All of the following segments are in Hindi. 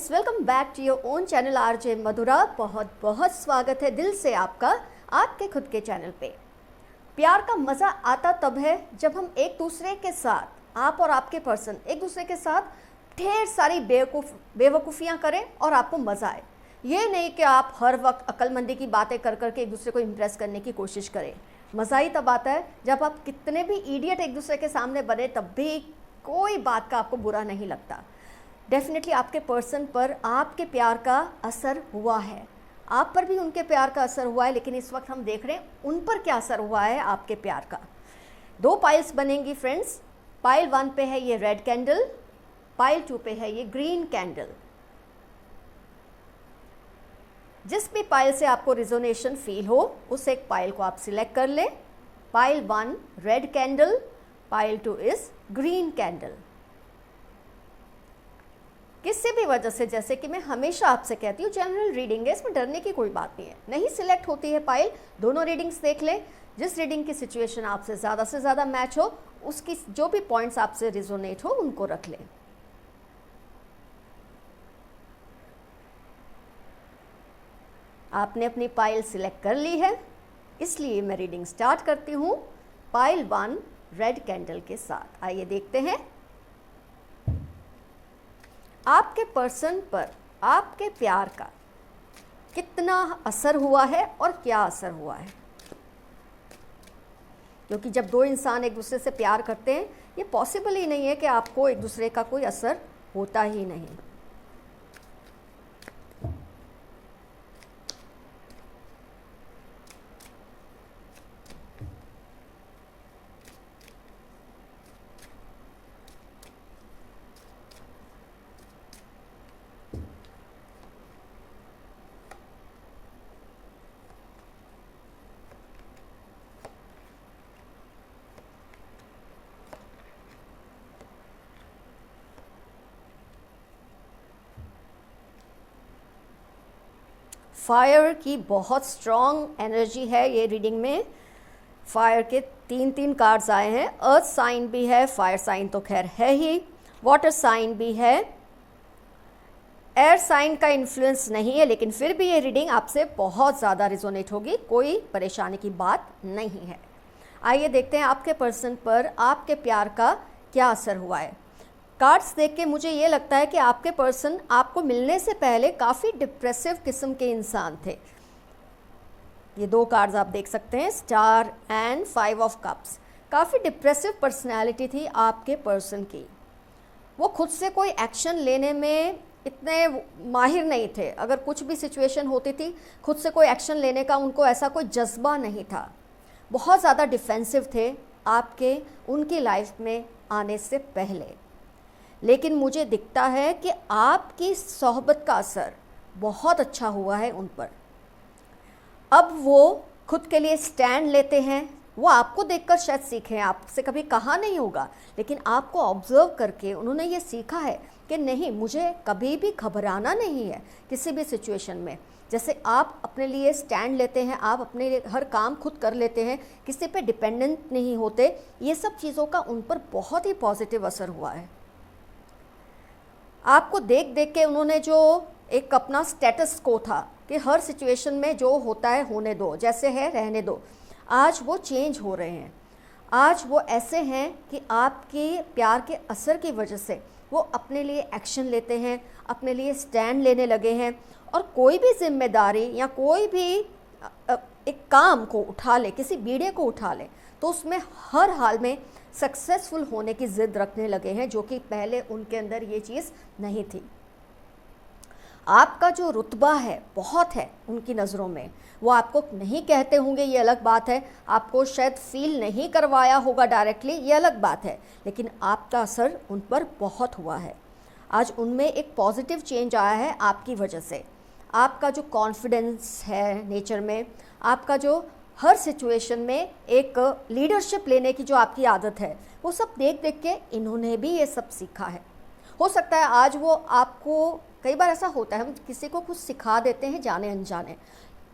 Friends, welcome back to your own channel RJ Madhura. बहुत बहुत स्वागत है दिल से आपका आपके खुद के चैनल पे। प्यार का मज़ा आता तब है जब हम एक दूसरे के साथ, आप और आपके पर्सन एक दूसरे के साथ ढेर सारी बेवकूफ़ियाँ करें और आपको मज़ा आए। ये नहीं कि आप हर वक्त अक्लमंदी की बातें कर करके एक दूसरे को इम्प्रेस करने की कोशिश करें। मज़ा ही तब आता है जब आप कितने भी इडियट एक दूसरे के सामने बने, तब भी कोई बात का आपको बुरा नहीं लगता। डेफिनेटली आपके पर्सन पर आपके प्यार का असर हुआ है, आप पर भी उनके प्यार का असर हुआ है, लेकिन इस वक्त हम देख रहे हैं उन पर क्या असर हुआ है आपके प्यार का। दो पाइल्स बनेंगी फ्रेंड्स। पाइल 1 पे है ये रेड कैंडल, पाइल 2 पे है ये ग्रीन कैंडल। जिस भी पाइल से आपको रिजोनेशन फील हो उस एक पाइल को आप सिलेक्ट कर लें। Pile 1 red candle, pile 2 is green candle. किसी भी वजह से, जैसे कि मैं हमेशा आपसे कहती हूँ, जनरल रीडिंग है, इसमें डरने की कोई बात नहीं है। नहीं सिलेक्ट होती है पाइल, दोनों रीडिंग्स देख लें। जिस रीडिंग की सिचुएशन आपसे ज़्यादा मैच हो, उसकी जो भी पॉइंट्स आपसे रिजोनेट हो उनको रख लें। आपने अपनी पाइल सिलेक्ट कर ली है, इसलिए मैं रीडिंग स्टार्ट करती हूँ पाइल 1 रेड कैंडल के साथ। आइए देखते हैं आपके पर्सन पर आपके प्यार का कितना असर हुआ है और क्या असर हुआ है। क्योंकि जब दो इंसान एक दूसरे से प्यार करते हैं, ये पॉसिबल ही नहीं है कि आपको एक दूसरे का कोई असर होता ही नहीं। फायर की बहुत स्ट्रॉन्ग एनर्जी है ये रीडिंग में। फायर के 3 कार्ड्स आए हैं। अर्थ साइन भी है, फायर साइन तो खैर है ही, वाटर साइन भी है, एयर साइन का इन्फ्लुएंस नहीं है, लेकिन फिर भी ये रीडिंग आपसे बहुत ज़्यादा रिजोनेट होगी, कोई परेशानी की बात नहीं है। आइए देखते हैं आपके पर्सन पर आपके प्यार का क्या असर हुआ है। कार्ड्स देख के मुझे ये लगता है कि आपके पर्सन आपको मिलने से पहले काफ़ी डिप्रेसिव किस्म के इंसान थे। ये 2 कार्ड्स आप देख सकते हैं, स्टार एंड 5 ऑफ कप्स। काफ़ी डिप्रेसिव पर्सनैलिटी थी आपके पर्सन की। वो खुद से कोई एक्शन लेने में इतने माहिर नहीं थे। अगर कुछ भी सिचुएशन होती थी, खुद से कोई एक्शन लेने का उनको ऐसा कोई जज्बा नहीं था। बहुत ज़्यादा डिफेंसिव थे आपके उनकी लाइफ में आने से पहले। लेकिन मुझे दिखता है कि आपकी सोहबत का असर बहुत अच्छा हुआ है उन पर। अब वो खुद के लिए स्टैंड लेते हैं। वो आपको देखकर शायद सीखें, आपसे कभी कहा नहीं होगा, लेकिन आपको ऑब्जर्व करके उन्होंने ये सीखा है कि नहीं, मुझे कभी भी घबराना नहीं है किसी भी सिचुएशन में। जैसे आप अपने लिए स्टैंड लेते हैं, आप अपने लिए हर काम खुद कर लेते हैं, किसी पे डिपेंडेंट नहीं होते, ये सब चीज़ों का उन पर बहुत ही पॉजिटिव असर हुआ है। आपको देख देख के उन्होंने जो एक अपना स्टेटस को था कि हर सिचुएशन में जो होता है होने दो, जैसे है रहने दो, आज वो चेंज हो रहे हैं। आज वो ऐसे हैं कि आपके प्यार के असर की वजह से वो अपने लिए एक्शन लेते हैं, अपने लिए स्टैंड लेने लगे हैं, और कोई भी जिम्मेदारी या कोई भी एक काम को उठा ले, किसी बीड़े को उठा ले, तो उसमें हर हाल में सक्सेसफुल होने की ज़िद रखने लगे हैं, जो कि पहले उनके अंदर ये चीज़ नहीं थी। आपका जो रुतबा है बहुत है उनकी नज़रों में। वो आपको नहीं कहते होंगे, ये अलग बात है, आपको शायद फील नहीं करवाया होगा डायरेक्टली, ये अलग बात है, लेकिन आपका असर उन पर बहुत हुआ है। आज उनमें एक पॉजिटिव चेंज आया है आपकी वजह से। आपका जो कॉन्फिडेंस है नेचर में, आपका जो हर सिचुएशन में एक लीडरशिप लेने की जो आपकी आदत है, वो सब देख देख के इन्होंने भी ये सब सीखा है। हो सकता है आज वो आपको, कई बार ऐसा होता है हम किसी को कुछ सिखा देते हैं जाने अनजाने,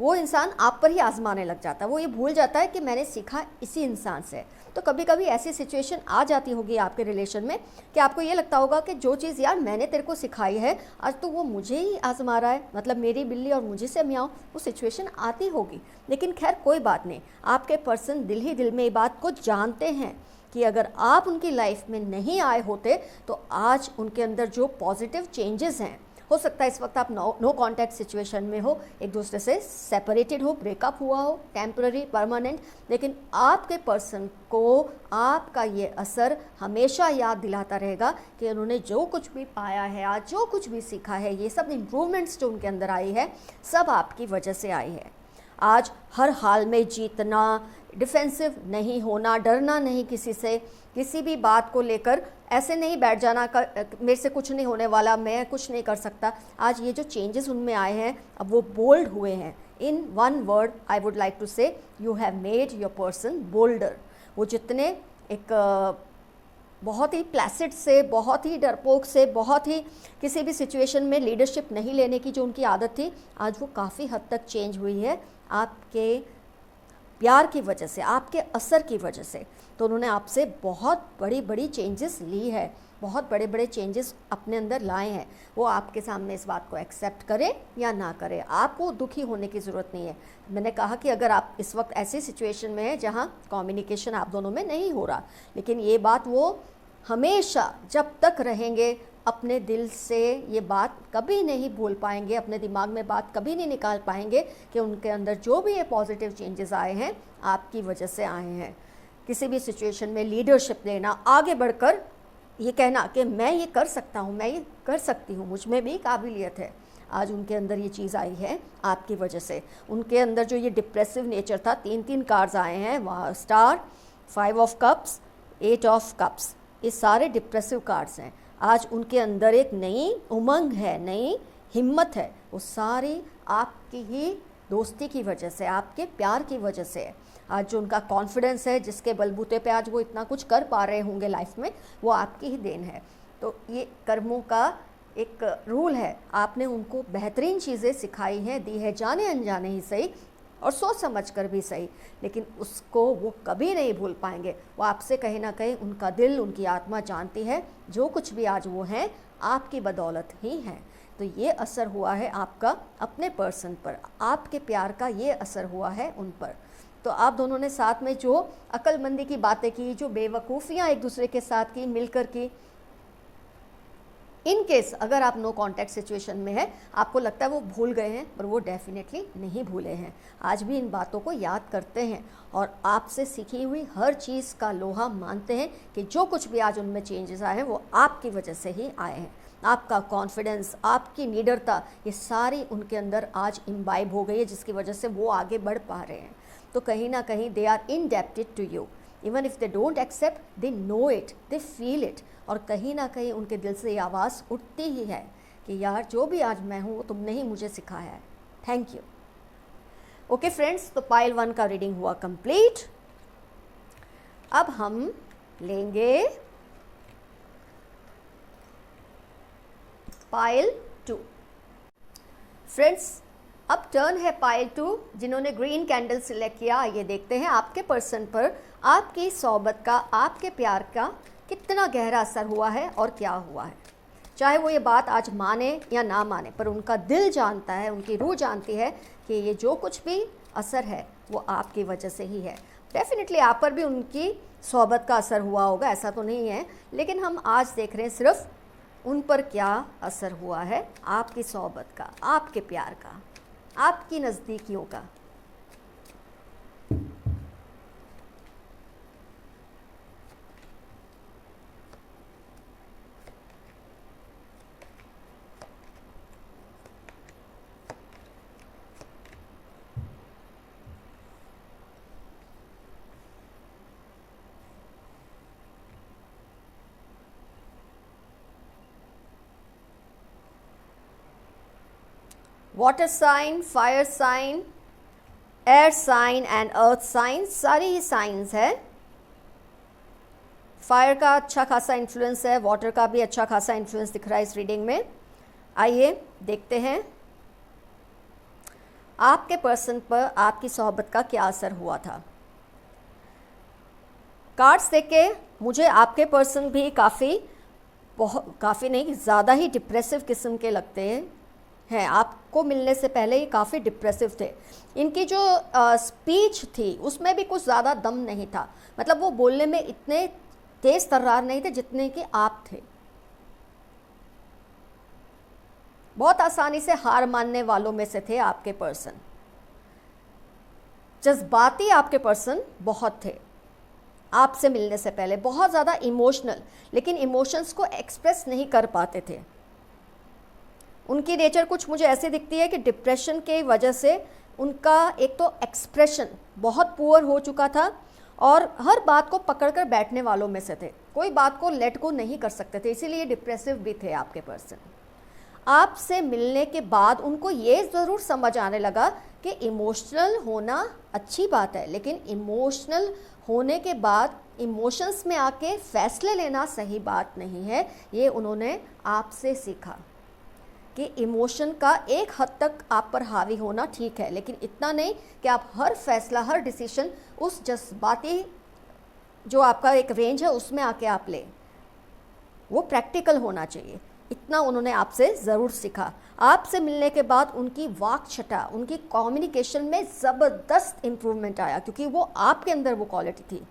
वो इंसान आप पर ही आजमाने लग जाता है। वो ये भूल जाता है कि मैंने सीखा इसी इंसान से। तो कभी कभी ऐसी सिचुएशन आ जाती होगी आपके रिलेशन में कि आपको ये लगता होगा कि जो चीज़ यार मैंने तेरे को सिखाई है आज तो वो मुझे ही आजमा रहा है, मतलब मेरी बिल्ली और मुझे से म्याऊं, वो सिचुएशन आती होगी। लेकिन खैर कोई बात नहीं, आपके पर्सन दिल ही दिल में ये बात को जानते हैं कि अगर आप उनकी लाइफ में नहीं आए होते तो आज उनके अंदर जो पॉजिटिव चेंजेस हैं, हो सकता है इस वक्त आप नो कॉन्टैक्ट सिचुएशन में हो, एक दूसरे से सेपरेटेड हो, ब्रेकअप हुआ हो, टेम्पररी, परमानेंट, लेकिन आपके पर्सन को आपका ये असर हमेशा याद दिलाता रहेगा कि उन्होंने जो कुछ भी पाया है, आज जो कुछ भी सीखा है, ये सब इम्प्रूवमेंट्स जो उनके अंदर आई है सब आपकी वजह से आई है। आज हर हाल में जीतना, डिफेंसिव नहीं होना, डरना नहीं किसी से, किसी भी बात को लेकर ऐसे नहीं बैठ जाना मेरे से कुछ नहीं होने वाला, मैं कुछ नहीं कर सकता। आज ये जो चेंजेस उनमें आए हैं, अब वो बोल्ड हुए हैं। In one word I would like to say you have made your person bolder. वो जितने एक बहुत ही प्लेसिड से, बहुत ही डरपोक से, बहुत ही किसी भी सिचुएशन में लीडरशिप नहीं लेने की जो उनकी आदत थी, आज वो काफ़ी हद तक चेंज हुई है आपके प्यार की वजह से, आपके असर की वजह से। तो उन्होंने आपसे बहुत बड़ी बड़ी चेंजेस ली है, बहुत बड़े बड़े चेंजेस अपने अंदर लाए हैं। वो आपके सामने इस बात को एक्सेप्ट करें या ना करें, आपको दुखी होने की ज़रूरत नहीं है। मैंने कहा कि अगर आप इस वक्त ऐसी सिचुएशन में हैं जहाँ कम्युनिकेशन आप दोनों में नहीं हो रहा, लेकिन ये बात वो हमेशा जब तक रहेंगे अपने दिल से ये बात कभी नहीं भूल पाएंगे, अपने दिमाग में बात कभी नहीं निकाल पाएंगे कि उनके अंदर जो भी ये पॉजिटिव चेंजेस आए हैं आपकी वजह से आए हैं। किसी भी सिचुएशन में लीडरशिप लेना, आगे बढ़कर ये कहना कि मैं ये कर सकता हूँ, मैं ये कर सकती हूँ, मुझ में भी काबिलियत है, आज उनके अंदर ये चीज़ आई है आपकी वजह से। उनके अंदर जो ये डिप्रेसिव नेचर था, 3 कार्ड्स आए हैं, वहाँ star, 5 of cups, 8 of cups, ये सारे डिप्रेसिव कार्ड्स हैं। आज उनके अंदर एक नई उमंग है, नई हिम्मत है, वो सारी आपकी ही दोस्ती की वजह से, आपके प्यार की वजह से है। आज जो उनका कॉन्फिडेंस है, जिसके बलबूते पे आज वो इतना कुछ कर पा रहे होंगे लाइफ में, वो आपकी ही देन है। तो ये कर्मों का एक रूल है, आपने उनको बेहतरीन चीज़ें सिखाई हैं, दी है, जाने अनजाने ही सही और सोच समझ कर भी सही, लेकिन उसको वो कभी नहीं भूल पाएंगे। वो आपसे कहीं ना कहीं उनका दिल, उनकी आत्मा जानती है जो कुछ भी आज वो हैं आपकी बदौलत ही हैं। तो ये असर हुआ है आपका अपने पर्सन पर, आपके प्यार का ये असर हुआ है उन पर। तो आप दोनों ने साथ में जो अक्लमंदी की बातें की, जो बेवकूफ़ियाँ एक दूसरे के साथ की, मिलकर की, इन केस अगर आप नो कॉन्टैक्ट सिचुएशन में है, आपको लगता है वो भूल गए हैं, पर वो डेफिनेटली नहीं भूले हैं, आज भी इन बातों को याद करते हैं और आपसे सीखी हुई हर चीज़ का लोहा मानते हैं कि जो कुछ भी आज उनमें चेंजेस आए हैं वो आपकी वजह से ही आए हैं। आपका कॉन्फिडेंस, आपकी निडरता, ये सारी उनके अंदर आज इम्बाइब हो गई है, जिसकी वजह से वो आगे बढ़ पा रहे हैं। तो कहीं ना कहीं they are indebted to you, even if they don't accept, they know it, they feel it. और कहीं ना कहीं उनके दिल से ये आवाज़ उठती ही है कि यार जो भी आज मैं हूँ वो तुमने ही मुझे सिखाया है, थैंक यू। ओके फ्रेंड्स, तो पाइल 1 का रीडिंग हुआ कंप्लीट। अब हम लेंगे पाइल 2। फ्रेंड्स, अब टर्न है पाइल 2, जिन्होंने ग्रीन कैंडल सिलेक्ट किया। ये देखते हैं आपके पर्सन पर आपकी सोहबत का, आपके प्यार का कितना गहरा असर हुआ है और क्या हुआ है। चाहे वो ये बात आज माने या ना माने, पर उनका दिल जानता है, उनकी रूह जानती है कि ये जो कुछ भी असर है वो आपकी वजह से ही है। डेफिनेटली आप पर भी उनकी सोहबत का असर हुआ होगा, ऐसा तो नहीं है, लेकिन हम आज देख रहे हैं सिर्फ उन पर क्या असर हुआ है आपकी सोहबत का, आपके प्यार का, आपकी नज़दीकियों का। Water sign, fire sign, air sign and earth sign, सारी ही साइंस है। फायर का अच्छा खासा इन्फ्लुएंस है, वाटर का भी अच्छा खासा इन्फ्लुएंस दिख रहा है इस रीडिंग में। आइए देखते हैं आपके पर्सन पर आपकी सोहबत का क्या असर हुआ था। कार्ड्स देख के मुझे आपके पर्सन भी काफ़ी नहीं, ज़्यादा ही डिप्रेसिव किस्म के लगते हैं। आपको मिलने से पहले ये काफ़ी डिप्रेसिव थे। इनकी जो स्पीच थी उसमें भी कुछ ज़्यादा दम नहीं था, मतलब वो बोलने में इतने तेज़ तर्रार नहीं थे जितने कि आप थे। बहुत आसानी से हार मानने वालों में से थे आपके पर्सन। जज्बाती आपके पर्सन बहुत थे आपसे मिलने से पहले, बहुत ज़्यादा इमोशनल, लेकिन इमोशंस को एक्सप्रेस नहीं कर पाते थे। उनकी नेचर कुछ मुझे ऐसे दिखती है कि डिप्रेशन के वजह से उनका एक तो एक्सप्रेशन बहुत पुअर हो चुका था और हर बात को पकड़कर बैठने वालों में से थे, कोई बात को लेट को नहीं कर सकते थे, इसीलिए डिप्रेसिव भी थे आपके पर्सन। आपसे मिलने के बाद उनको ये ज़रूर समझ आने लगा कि इमोशनल होना अच्छी बात है, लेकिन इमोशनल होने के बाद इमोशंस में आके फैसले लेना सही बात नहीं है। ये उन्होंने आपसे सीखा कि इमोशन का एक हद तक आप पर हावी होना ठीक है, लेकिन इतना नहीं कि आप हर फैसला, हर डिसीजन उस जज्बाती जो आपका एक रेंज है उसमें आके आप ले। वो प्रैक्टिकल होना चाहिए, इतना उन्होंने आपसे ज़रूर सीखा। आपसे मिलने के बाद उनकी वाक छटा, उनकी कम्युनिकेशन में ज़बरदस्त इम्प्रूवमेंट आया, क्योंकि वो आपके अंदर वो क्वालिटी थी।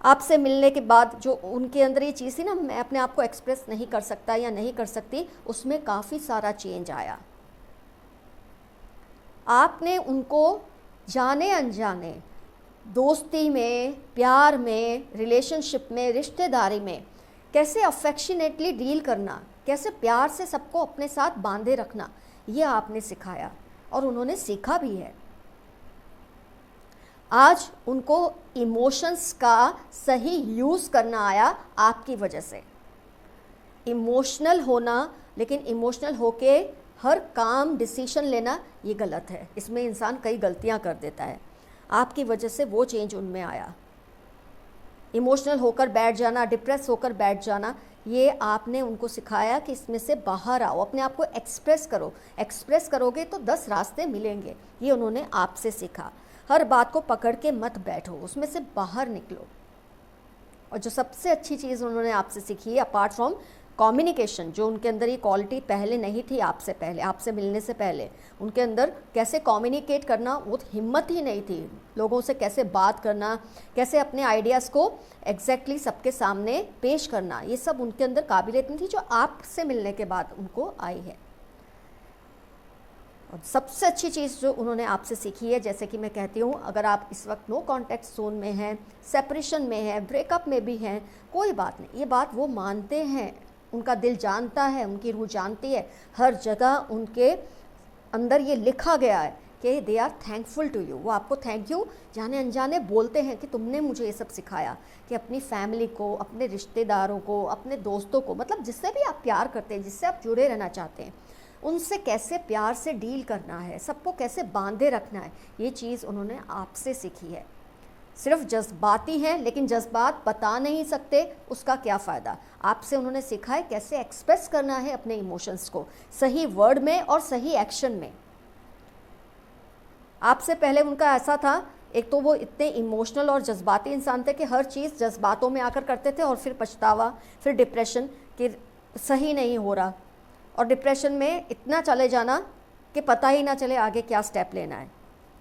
आपसे मिलने के बाद जो उनके अंदर ये चीज़ थी ना, मैं अपने आप को एक्सप्रेस नहीं कर सकता या नहीं कर सकती, उसमें काफ़ी सारा चेंज आया। आपने उनको जाने अनजाने दोस्ती में, प्यार में, रिलेशनशिप में, रिश्तेदारी में कैसे अफेक्शनेटली डील करना, कैसे प्यार से सबको अपने साथ बांधे रखना, ये आपने सिखाया और उन्होंने सीखा भी है। आज उनको इमोशंस का सही यूज़ करना आया आपकी वजह से। इमोशनल होना, लेकिन इमोशनल होके हर काम डिसीजन लेना ये गलत है, इसमें इंसान कई गलतियां कर देता है। आपकी वजह से वो चेंज उनमें आया। इमोशनल होकर बैठ जाना, डिप्रेस होकर बैठ जाना, ये आपने उनको सिखाया कि इसमें से बाहर आओ, अपने आप को एक्सप्रेस करो। एक्सप्रेस करोगे तो 10 रास्ते मिलेंगे, ये उन्होंने आपसे सीखा। हर बात को पकड़ के मत बैठो, उसमें से बाहर निकलो। और जो सबसे अच्छी चीज़ उन्होंने आपसे सीखी है, अपार्ट फ्रॉम कम्युनिकेशन, जो उनके अंदर ये क्वालिटी पहले नहीं थी, आपसे मिलने से पहले उनके अंदर कैसे कम्युनिकेट करना, वो हिम्मत ही नहीं थी। लोगों से कैसे बात करना, कैसे अपने आइडियाज़ को एग्जैक्टली सबके सामने पेश करना, ये सब उनके अंदर काबिलियत नहीं थी, जो आपसे मिलने के बाद उनको आई है। और सबसे अच्छी चीज़ जो उन्होंने आपसे सीखी है, जैसे कि मैं कहती हूँ, अगर आप इस वक्त नो कॉन्टैक्ट जोन में हैं, सेपरेशन में हैं, ब्रेकअप में भी हैं, कोई बात नहीं, ये बात वो मानते हैं, उनका दिल जानता है, उनकी रूह जानती है। हर जगह उनके अंदर ये लिखा गया है कि they are thankful to you. वो आपको थैंक यू जाने अनजाने बोलते हैं कि तुमने मुझे ये सब सिखाया कि अपनी फैमिली को, अपने रिश्तेदारों को, अपने दोस्तों को, मतलब जिससे भी आप प्यार करते हैं, जिससे आप जुड़े रहना चाहते हैं, उनसे कैसे प्यार से डील करना है, सबको कैसे बांधे रखना है, ये चीज़ उन्होंने आपसे सीखी है। सिर्फ जज्बाती हैं, लेकिन जज्बात बता नहीं सकते, उसका क्या फ़ायदा। आपसे उन्होंने सीखा है कैसे एक्सप्रेस करना है अपने इमोशंस को, सही वर्ड में और सही एक्शन में। आपसे पहले उनका ऐसा था, एक तो वो इतने इमोशनल और जज्बाती इंसान थे कि हर चीज़ जज्बातों में आकर करते थे और फिर पछतावा, फिर डिप्रेशन कि सही नहीं हो रहा, और डिप्रेशन में इतना चले जाना कि पता ही ना चले आगे क्या स्टेप लेना है।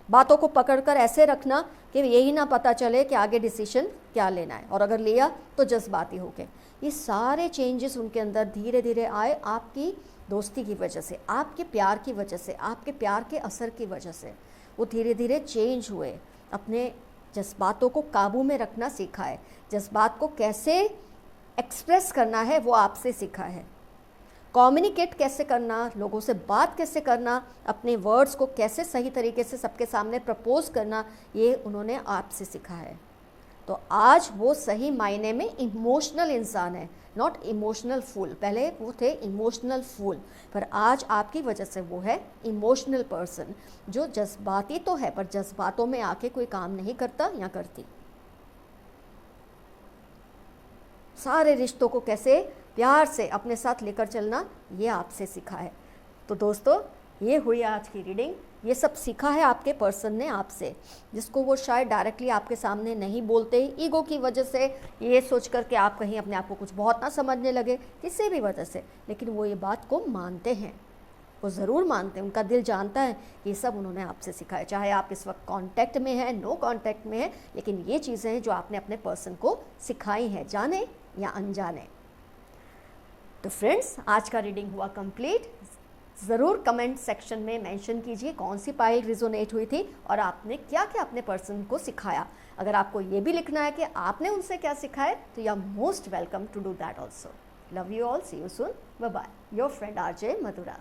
बातों को पकड़कर ऐसे रखना कि यही ना पता चले कि आगे डिसीजन क्या लेना है, और अगर लिया तो जज्बाती होके। ये सारे चेंजेस उनके अंदर धीरे धीरे आए आपकी दोस्ती की वजह से, आपके प्यार की वजह से, आपके प्यार के असर की वजह से। वो धीरे धीरे चेंज हुए, अपने जज्बातों को काबू में रखना सीखा है, जज्बात को कैसे एक्सप्रेस करना है वो आपसे सीखा है, कम्युनिकेट कैसे करना, लोगों से बात कैसे करना, अपने वर्ड्स को कैसे सही तरीके से सबके सामने प्रपोज करना, ये उन्होंने आपसे सीखा है। तो आज वो सही मायने में इमोशनल इंसान है, नॉट इमोशनल फूल। पहले वो थे इमोशनल फूल, पर आज आपकी वजह से वो है इमोशनल पर्सन, जो जज्बाती तो है पर जज्बातों में आके कोई काम नहीं करता या करती। सारे रिश्तों को कैसे प्यार से अपने साथ लेकर चलना, ये आपसे सीखा है। तो दोस्तों, ये हुई आज की रीडिंग। ये सब सीखा है आपके पर्सन ने आपसे, जिसको वो शायद डायरेक्टली आपके सामने नहीं बोलते, ईगो की वजह से, ये सोच कर के आप कहीं अपने आप को कुछ बहुत ना समझने लगे, किसी भी वजह से, लेकिन वो ये बात को मानते हैं, वो ज़रूर मानते हैं, उनका दिल जानता है कि ये सब उन्होंने आपसे सीखा है। चाहे आप इस वक्त कांटेक्ट में हैं, नो कांटेक्ट में हैं, लेकिन ये चीज़ें हैं जो आपने अपने पर्सन को सिखाई हैं, जाने या अनजाने। तो फ्रेंड्स, आज का रीडिंग हुआ कंप्लीट। ज़रूर कमेंट सेक्शन में मेंशन कीजिए कौन सी पाइल रिजोनेट हुई थी और आपने क्या क्या अपने पर्सन को सिखाया। अगर आपको ये भी लिखना है कि आपने उनसे क्या सिखाया, तो you are most welcome to do that also. Love you all, see you soon, bye bye. Your friend RJ Mathura.